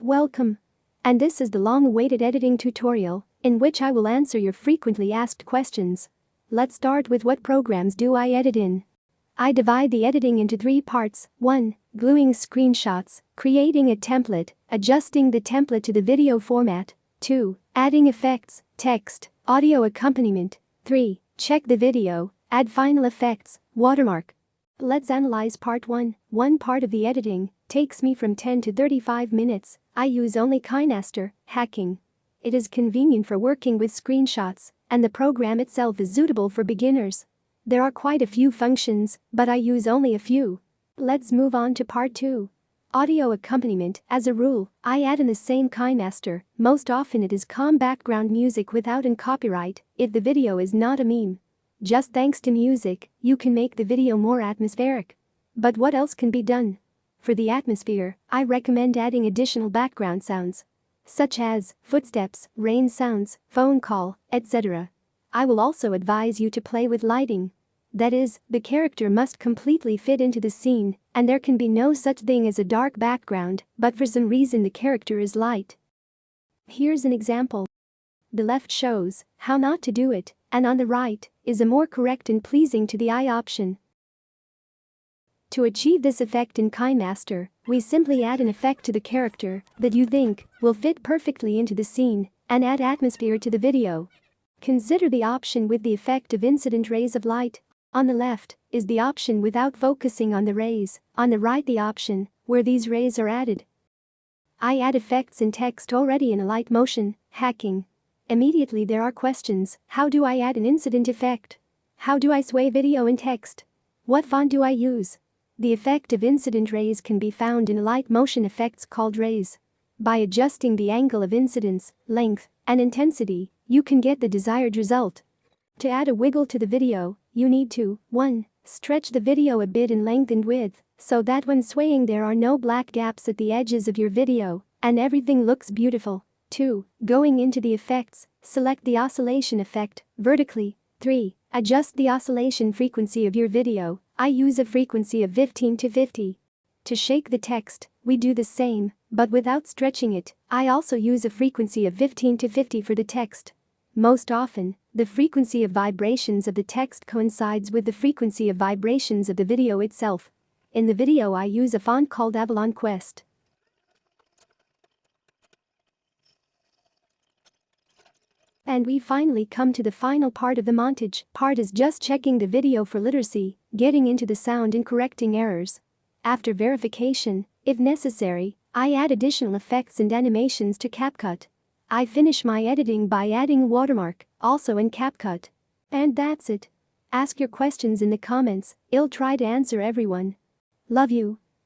Welcome. And this is the long-awaited editing tutorial, in which I will answer your frequently asked questions. Let's start with what programs do I edit in. I divide the editing into 3 parts. 1. Gluing screenshots, creating a template, adjusting the template to the video format. 2. Adding effects, text, audio accompaniment. 3. Check the video, add final effects, watermark. Let's analyze part 1. One part of the editing takes me from 10 to 35 minutes. I use only KineMaster, hacking. It is convenient for working with screenshots, and the program itself is suitable for beginners. There are quite a few functions, but I use only a few. Let's move on to part 2. Audio accompaniment. As a rule, I add in the same KineMaster. Most often it is calm background music without any copyright, if the video is not a meme. Just thanks to music, you can make the video more atmospheric. But what else can be done? For the atmosphere, I recommend adding additional background sounds, such as footsteps, rain sounds, phone call, etc. I will also advise you to play with lighting. That is, the character must completely fit into the scene, and there can be no such thing as a dark background, but for some reason the character is light. Here's an example. The left shows how not to do it, and on the right is a more correct and pleasing to the eye option. To achieve this effect in KineMaster, we simply add an effect to the character that you think will fit perfectly into the scene and add atmosphere to the video. Consider the option with the effect of incident rays of light. On the left is the option without focusing on the rays, on the right the option where these rays are added. I add effects in text already in a light motion, hacking. Immediately there are questions: how do I add an incident effect? How do I sway video in text? What font do I use? The effect of incident rays can be found in light motion effects called rays. By adjusting the angle of incidence, length, and intensity, you can get the desired result. To add a wiggle to the video, you need to 1. Stretch the video a bit in length and width, so that when swaying there are no black gaps at the edges of your video, and everything looks beautiful. 2. Going into the effects, select the oscillation effect, vertically. 3. Adjust the oscillation frequency of your video. I use a frequency of 15 to 50. To shake the text, we do the same, but without stretching it. I also use a frequency of 15 to 50 for the text. Most often, the frequency of vibrations of the text coincides with the frequency of vibrations of the video itself. In the video I use a font called Avalon Quest. And we finally come to the final part of the montage. Part is just checking the video for literacy, getting into the sound and correcting errors. After verification, if necessary, I add additional effects and animations to CapCut. I finish my editing by adding a watermark, also in CapCut. And that's it. Ask your questions in the comments, I'll try to answer everyone. Love you.